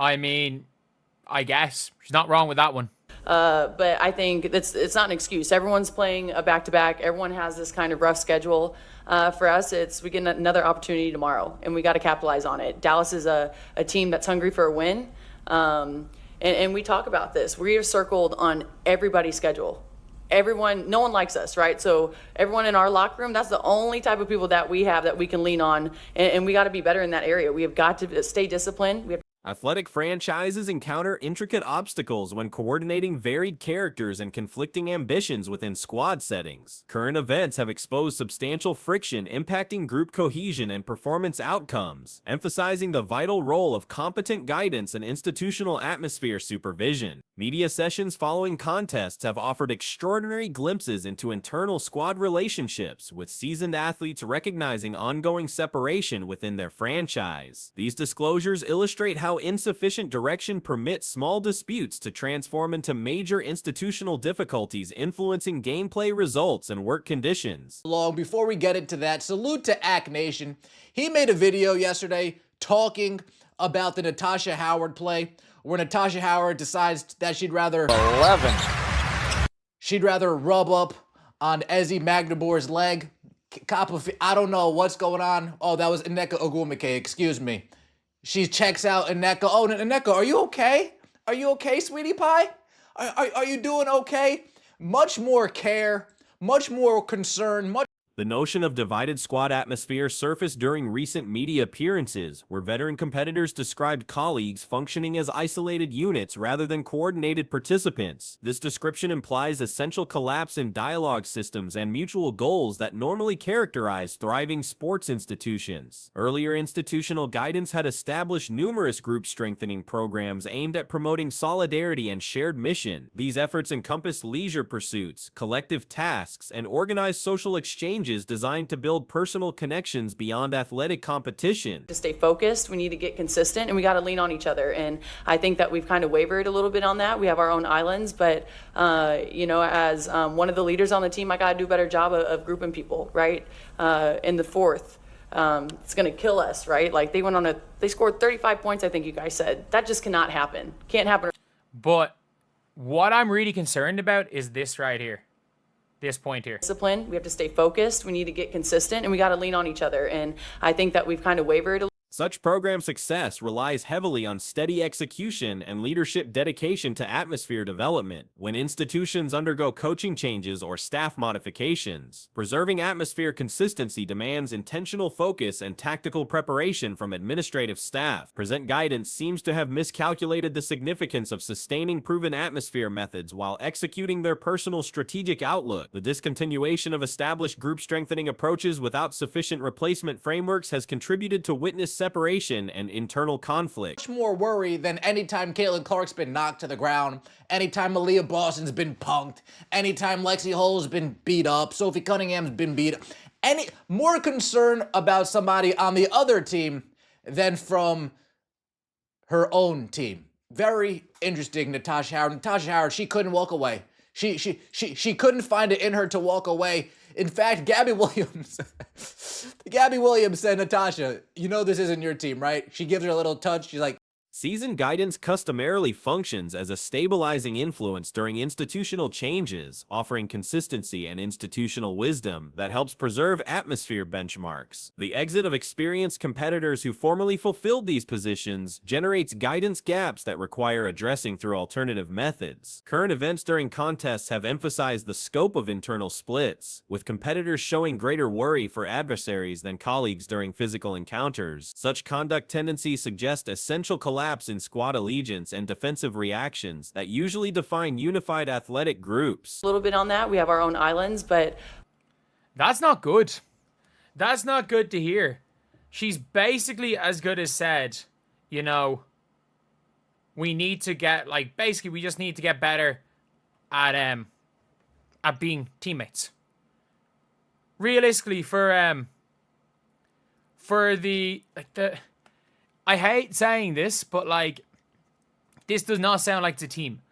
I mean, I guess she's not wrong with that one. But I think it's not an excuse. Everyone's playing a back-to-back. Everyone has this kind of rough schedule. For us, we get another opportunity tomorrow, and we got to capitalize on it. Dallas is a team that's hungry for a win, and we talk about this. We are circled on everybody's schedule. Everyone, no one likes us, right? So everyone in our locker room, that's the only type of people that we have that we can lean on, and we got to be better in that area. We have got to stay disciplined. We have Athletic franchises encounter intricate obstacles when coordinating varied characters and conflicting ambitions within squad settings. Current events have exposed substantial friction impacting group cohesion and performance outcomes, emphasizing the vital role of competent guidance and institutional atmosphere supervision. Media sessions following contests have offered extraordinary glimpses into internal squad relationships, with seasoned athletes recognizing ongoing separation within their franchise. These disclosures illustrate how insufficient direction permits small disputes to transform into major institutional difficulties influencing gameplay results and work conditions. Before we get into that, salute to AC Nation. He made a video yesterday talking about the Natasha Howard play, where Natasha Howard decides that she'd rather rub up on Ezi Magnabor's leg. I don't know what's going on. Oh, that was Nneka Ogwumike, excuse me. She checks out Nneka. Oh, Nneka, are you okay? Are you okay, sweetie pie? Are you doing okay? Much more care, much more concern, The notion of divided squad atmosphere surfaced during recent media appearances, where veteran competitors described colleagues functioning as isolated units rather than coordinated participants. This description implies essential collapse in dialogue systems and mutual goals that normally characterize thriving sports institutions. Earlier institutional guidance had established numerous group strengthening programs aimed at promoting solidarity and shared mission. These efforts encompassed leisure pursuits, collective tasks, and organized social exchanges designed to build personal connections beyond athletic competition. to stay focused. We need to get consistent, and we got to lean on each other. And I think that we've kind of wavered a little bit on that. We have our own islands, but as one of the leaders on the team, I got to do a better job of grouping people, right? In the fourth, it's going to kill us, right? Like they scored 35 points, I think you guys said. That just cannot happen. Can't happen. But what I'm really concerned about is this right here. This point here. Discipline. We have to stay focused. We need to get consistent, and we got to lean on each other. And I think that we've kind of wavered a Such program success relies heavily on steady execution and leadership dedication to atmosphere development. When institutions undergo coaching changes or staff modifications, preserving atmosphere consistency demands intentional focus and tactical preparation from administrative staff. Present guidance seems to have miscalculated the significance of sustaining proven atmosphere methods while executing their personal strategic outlook. The discontinuation of established group strengthening approaches without sufficient replacement frameworks has contributed to witness separation and internal conflict. much more worry than anytime Caitlin Clark's been knocked to the ground, anytime Aaliyah Boston's been punked, anytime Lexi Hull's been beat up, Sophie Cunningham's been beat up. More concern about somebody on the other team than from her own team. Very interesting, Natasha Howard. Natasha Howard, she couldn't walk away. She couldn't find it in her to walk away. In fact, Gabby Williams said, Natasha, you know this isn't your team, right? She gives her a little touch. She's like, Season guidance customarily functions as a stabilizing influence during institutional changes, offering consistency and institutional wisdom that helps preserve atmosphere benchmarks. The exit of experienced competitors who formerly fulfilled these positions generates guidance gaps that require addressing through alternative methods. Current events during contests have emphasized the scope of internal splits, with competitors showing greater worry for adversaries than colleagues during physical encounters. Such conduct tendencies suggest essential collapse in squad allegiance and defensive reactions that usually define unified athletic groups. A little bit on that. We have our own islands, but That's not good. That's not good to hear. She's basically as good as said, we need to get, basically we just need to get better at being teammates. Realistically, for the I hate saying this, but this does not sound like it's a team.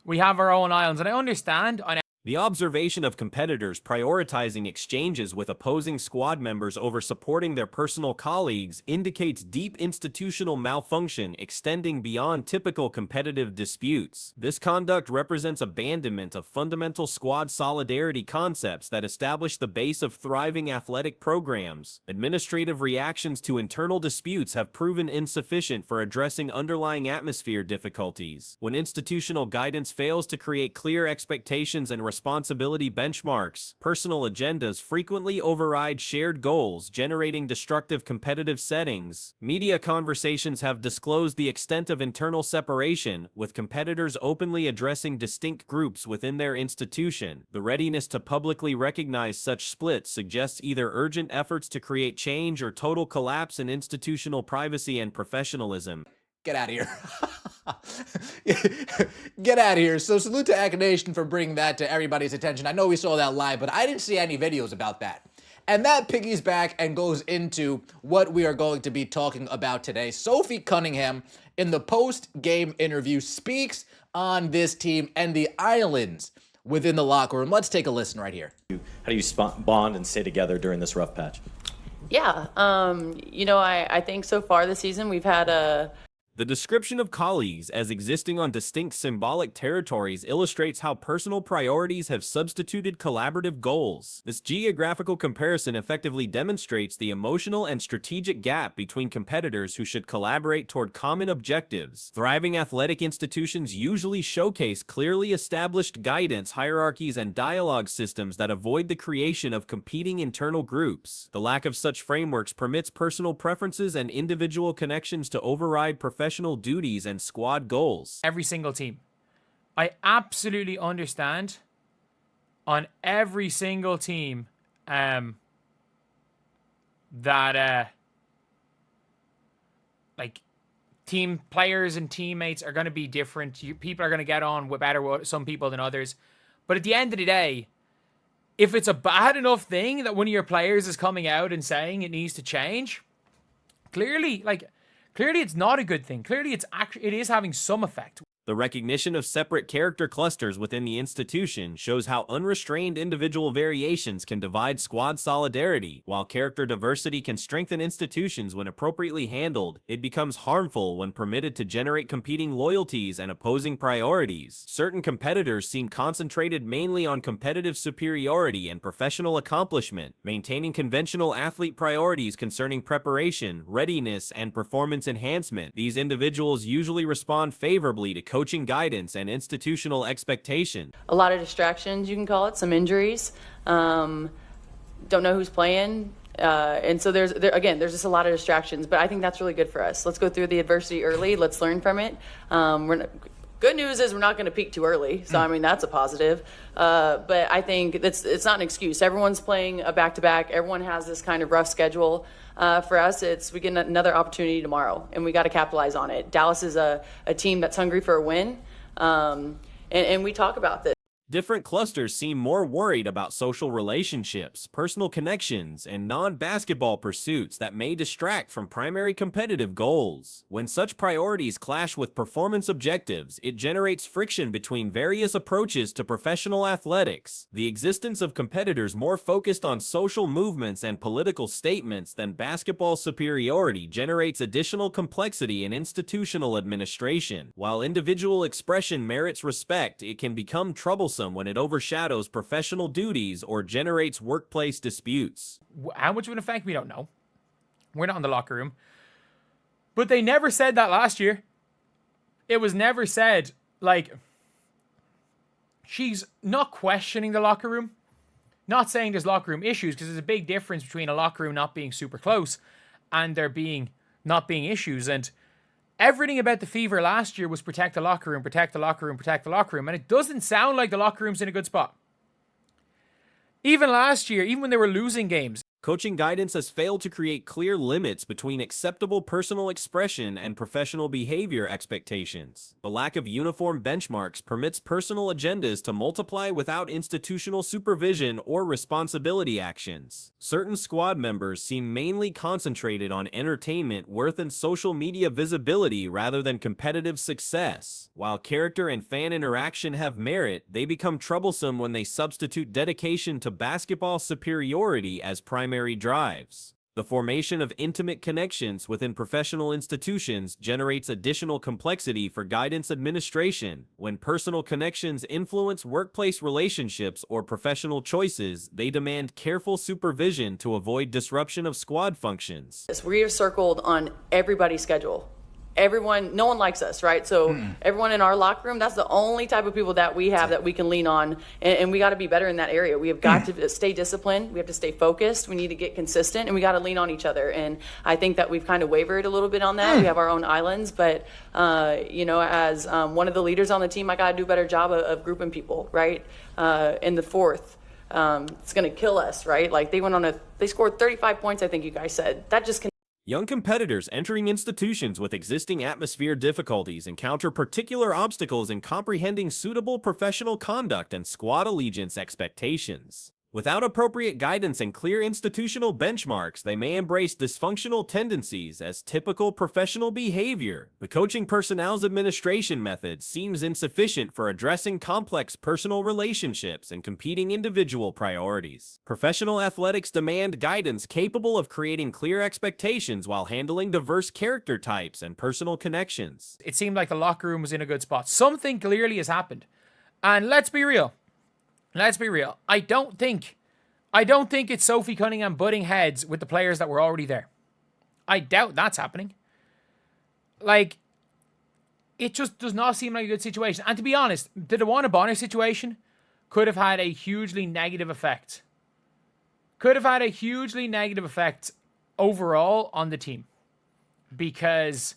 We have our own islands, and I understand. The observation of competitors prioritizing exchanges with opposing squad members over supporting their personal colleagues indicates deep institutional malfunction extending beyond typical competitive disputes. This conduct represents abandonment of fundamental squad solidarity concepts that establish the base of thriving athletic programs. Administrative reactions to internal disputes have proven insufficient for addressing underlying atmosphere difficulties. When institutional guidance fails to create clear expectations and responsibility benchmarks, personal agendas frequently override shared goals, generating destructive competitive settings. Media conversations have disclosed the extent of internal separation, with competitors openly addressing distinct groups within their institution. The readiness to publicly recognize such splits suggests either urgent efforts to create change or total collapse in institutional privacy and professionalism. Get out of here. Get out of here. So salute to Aka Nation for bringing that to everybody's attention. I know we saw that live, but I didn't see any videos about that. And that piggies back and goes into what we are going to be talking about today. Sophie Cunningham, in the post-game interview, speaks on this team and the islands within the locker room. Let's take a listen right here. How do you bond and stay together during this rough patch? Yeah, I think so far this season we've had a The description of colleagues as existing on distinct symbolic territories illustrates how personal priorities have substituted collaborative goals. This geographical comparison effectively demonstrates the emotional and strategic gap between competitors who should collaborate toward common objectives. Thriving athletic institutions usually showcase clearly established guidance, hierarchies, and dialogue systems that avoid the creation of competing internal groups. The lack of such frameworks permits personal preferences and individual connections to override professional duties and squad goals. Every single team. I absolutely understand on every single team that like team players and teammates are going to be different. People are going to get on with better with some people than others. But at the end of the day, if it's a bad enough thing that one of your players is coming out and saying it needs to change, clearly it's not a good thing. Clearly it is having some effect. The recognition of separate character clusters within the institution shows how unrestrained individual variations can divide squad solidarity. While character diversity can strengthen institutions when appropriately handled, it becomes harmful when permitted to generate competing loyalties and opposing priorities. Certain competitors seem concentrated mainly on competitive superiority and professional accomplishment, maintaining conventional athlete priorities concerning preparation, readiness, and performance enhancement. These individuals usually respond favorably to coaching guidance and institutional expectation. a lot of distractions, you can call it, some injuries. Don't know who's playing. And so there's just a lot of distractions, but I think that's really good for us. Let's go through the adversity early. Let's learn from it. Good news is we're not going to peak too early. So, I mean, that's a positive. But I think it's not an excuse. Everyone's playing a back-to-back. Everyone has this kind of rough schedule. For us, we get another opportunity tomorrow, and we got to capitalize on it. Dallas is a team that's hungry for a win, and we talk about this. Different clusters seem more worried about social relationships, personal connections, and non-basketball pursuits that may distract from primary competitive goals. When such priorities clash with performance objectives, it generates friction between various approaches to professional athletics. The existence of competitors more focused on social movements and political statements than basketball superiority generates additional complexity in institutional administration. While individual expression merits respect, it can become troublesome when it overshadows professional duties or generates workplace disputes. How much of an effect, we don't know. We're not in the locker room. But they never said that last year. It was never said, like, she's not questioning the locker room. Not saying there's locker room issues, because there's a big difference between a locker room not being super close and there not being issues. And everything about the Fever last year was protect the locker room, protect the locker room, protect the locker room. And it doesn't sound like the locker room's in a good spot. Even last year, even when they were losing games, Coaching guidance has failed to create clear limits between acceptable personal expression and professional behavior expectations. The lack of uniform benchmarks permits personal agendas to multiply without institutional supervision or responsibility actions. Certain squad members seem mainly concentrated on entertainment, worth, and social media visibility rather than competitive success. While character and fan interaction have merit, they become troublesome when they substitute dedication to basketball superiority as primary drives. The formation of intimate connections within professional institutions generates additional complexity for guidance administration. When personal connections influence workplace relationships or professional choices, they demand careful supervision to avoid disruption of squad functions. We are circled on everybody's schedule. Everyone, no one likes us, right? So everyone in our locker room, that's the only type of people that we have that we can lean on, and we got to be better in that area. We have got to stay disciplined. We have to stay focused. We need to get consistent, and we got to lean on each other. And I think that we've kind of wavered a little bit on that. We have our own islands, but as one of the leaders on the team, I got to do a better job of grouping people, right? In the fourth, it's going to kill us, right? Like they scored 35 points, I think you guys said. That just can. Young competitors entering institutions with existing atmosphere difficulties encounter particular obstacles in comprehending suitable professional conduct and squad allegiance expectations. Without appropriate guidance and clear institutional benchmarks, they may embrace dysfunctional tendencies as typical professional behavior. The coaching personnel's administration method seems insufficient for addressing complex personal relationships and competing individual priorities. Professional athletics demand guidance capable of creating clear expectations while handling diverse character types and personal connections. It seemed like the locker room was in a good spot. Something clearly has happened. And let's be real. I don't think it's Sophie Cunningham butting heads with the players that were already there. I doubt that's happening. Like, it just does not seem like a good situation. And to be honest, the DeWanna Bonner situation could have had a hugely negative effect. Overall on the team. Because,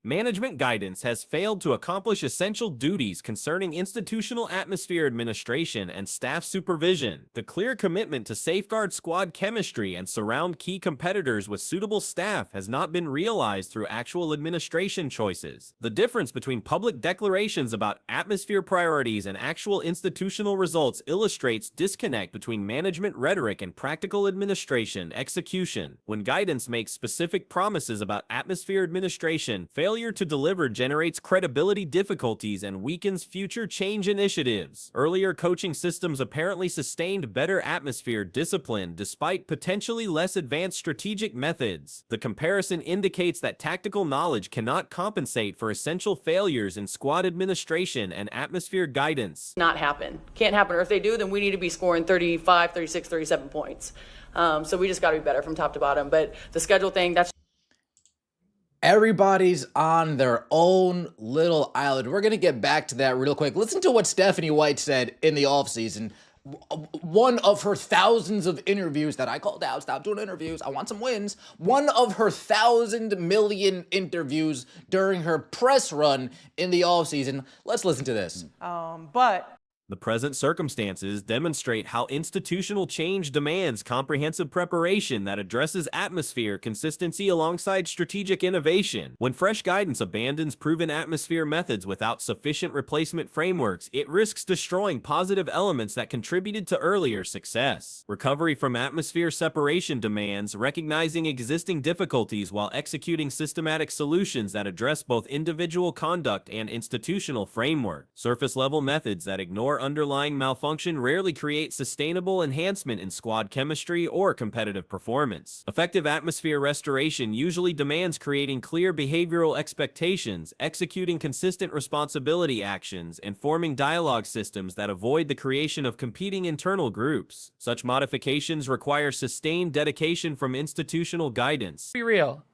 management guidance has failed to accomplish essential duties concerning institutional atmosphere administration and staff supervision. The clear commitment to safeguard squad chemistry and surround key competitors with suitable staff has not been realized through actual administration choices. The difference between public declarations about atmosphere priorities and actual institutional results illustrates disconnect between management rhetoric and practical administration execution. When guidance makes specific promises about atmosphere administration, failure to deliver generates credibility difficulties and weakens future change initiatives. Earlier coaching systems apparently sustained better atmosphere discipline despite potentially less advanced strategic methods. The comparison indicates that tactical knowledge cannot compensate for essential failures in squad administration and atmosphere guidance. Not happen. Can't happen. Or if they do, then we need to be scoring 35, 36, 37 points. So we just got to be better from top to bottom. But the schedule thing, that's Everybody's on their own little island. We're going to get back to that real quick. Listen to what Stephanie White said in the offseason. One of her thousands of interviews that I called out. Stop doing interviews. I want some wins. One of her 1,000 million interviews during her press run in the offseason. Let's listen to this. The present circumstances demonstrate how institutional change demands comprehensive preparation that addresses atmosphere consistency alongside strategic innovation. When fresh guidance abandons proven atmosphere methods without sufficient replacement frameworks, it risks destroying positive elements that contributed to earlier success. Recovery from atmosphere separation demands recognizing existing difficulties while executing systematic solutions that address both individual conduct and institutional framework. Surface-level methods that ignore underlying malfunction rarely create sustainable enhancement in squad chemistry or competitive performance. Effective atmosphere restoration usually demands creating clear behavioral expectations, executing consistent responsibility actions, and forming dialogue systems that avoid the creation of competing internal groups. Such modifications require sustained dedication from institutional guidance. be real.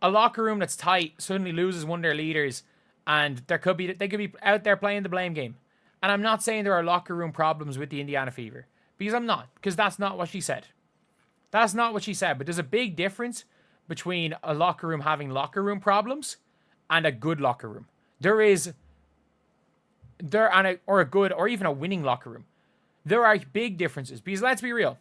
A locker room that's tight suddenly loses one of their leaders, and they could be out there playing the blame game. And I'm not saying there are locker room problems with the Indiana Fever, because I'm not, because that's not what she said. That's not what she said. But there's a big difference between a locker room having locker room problems and a good locker room. Or a good or even a winning locker room. There are big differences, because let's be real.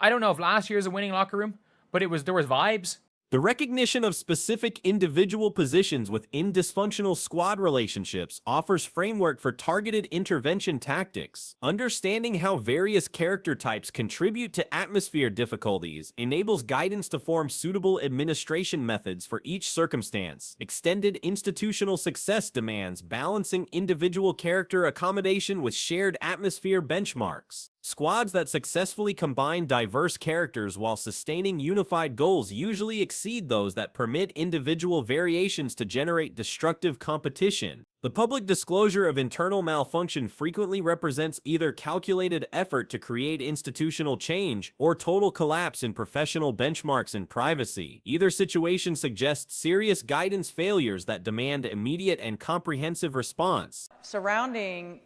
I don't know if last year's a winning locker room, but there was vibes. The recognition of specific individual positions within dysfunctional squad relationships offers framework for targeted intervention tactics. Understanding how various character types contribute to atmosphere difficulties enables guidance to form suitable administration methods for each circumstance. Extended institutional success demands balancing individual character accommodation with shared atmosphere benchmarks. Squads that successfully combine diverse characters while sustaining unified goals usually exceed those that permit individual variations to generate destructive competition. The public disclosure of internal malfunction frequently represents either calculated effort to create institutional change or total collapse in professional benchmarks and privacy. Either situation suggests serious guidance failures that demand immediate and comprehensive response. Surrounding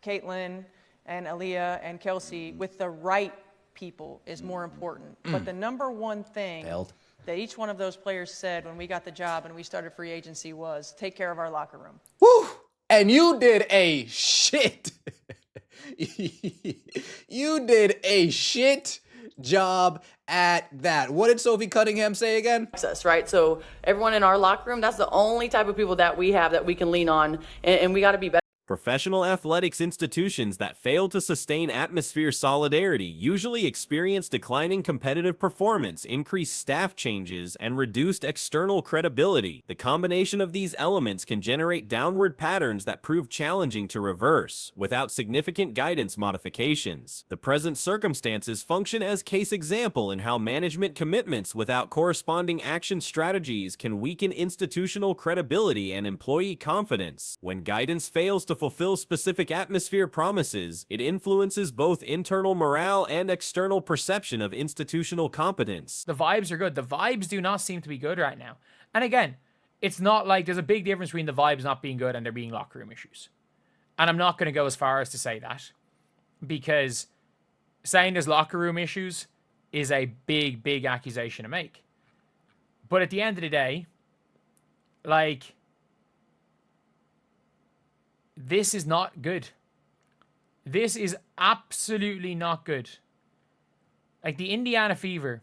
Caitlin and Aaliyah and Kelsey with the right people is more important. But the number one thing that each one of those players said when we got the job and we started free agency was take care of our locker room. Woo! And you did a shit. You did a shit job at that. What did Sophie Cunningham say again? Access, right? So everyone in our locker room, that's the only type of people that we have that we can lean on, and we got to be better. Professional athletics institutions that fail to sustain atmosphere solidarity usually experience declining competitive performance, increased staff changes, and reduced external credibility. The combination of these elements can generate downward patterns that prove challenging to reverse without significant guidance modifications. The present circumstances function as case example in how management commitments without corresponding action strategies can weaken institutional credibility and employee confidence. When guidance fails to fulfill specific atmosphere promises, it influences both internal morale and external perception of institutional competence. The vibes are good. The vibes do not seem to be good right now. And again, it's not like there's a big difference between the vibes not being good and there being locker room issues. And I'm not going to go as far as to say that, because saying there's locker room issues is a big, big accusation to make. But at the end of the day, like, this is not good. This is absolutely not good. Like the Indiana Fever.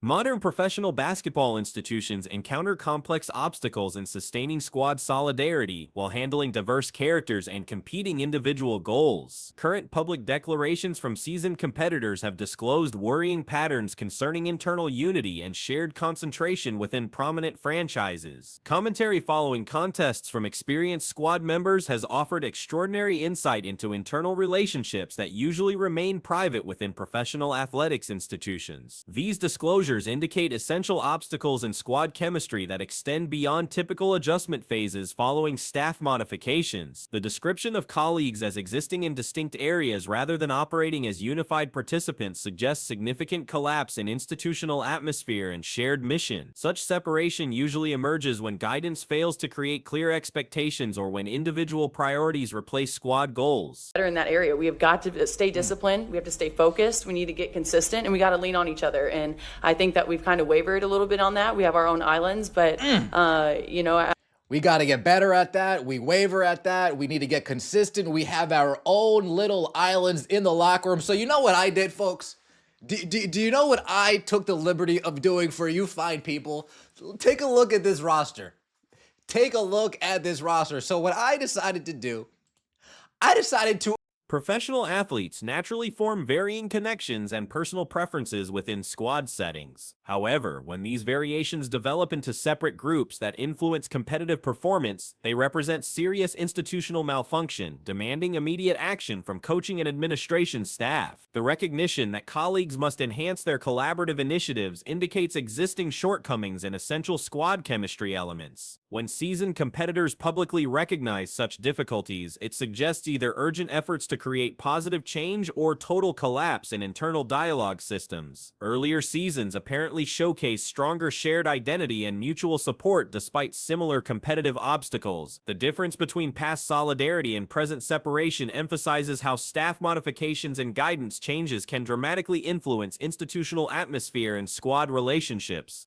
Modern professional basketball institutions encounter complex obstacles in sustaining squad solidarity while handling diverse characters and competing individual goals. Current public declarations from seasoned competitors have disclosed worrying patterns concerning internal unity and shared concentration within prominent franchises. Commentary following contests from experienced squad members has offered extraordinary insight into internal relationships that usually remain private within professional athletics institutions. These disclosures indicate essential obstacles in squad chemistry that extend beyond typical adjustment phases following staff modifications. The description of colleagues as existing in distinct areas rather than operating as unified participants suggests significant collapse in institutional atmosphere and shared mission. Such separation usually emerges when guidance fails to create clear expectations or when individual priorities replace squad goals. Better in that area. We have got to stay disciplined. We have to stay focused. We need to get consistent, and we got to lean on each other. And I think that we've kind of wavered a little bit on that. We have our own islands, but you know, We got to get better at that. We waver at that. We need to get consistent. We have our own little islands in the locker room. So you know what I did, folks? Do you know what I took the liberty of doing for you fine people? Take a look at this roster. Take a look at this roster. So what I decided to do, I decided to Professional athletes naturally form varying connections and personal preferences within squad settings. However, when these variations develop into separate groups that influence competitive performance, they represent serious institutional malfunction, demanding immediate action from coaching and administration staff. The recognition that colleagues must enhance their collaborative initiatives indicates existing shortcomings in essential squad chemistry elements. When seasoned competitors publicly recognize such difficulties, it suggests either urgent efforts to create positive change or total collapse in internal dialogue systems. Earlier seasons apparently showcase stronger shared identity and mutual support despite similar competitive obstacles. The difference between past solidarity and present separation emphasizes how staff modifications and guidance changes can dramatically influence institutional atmosphere and squad relationships.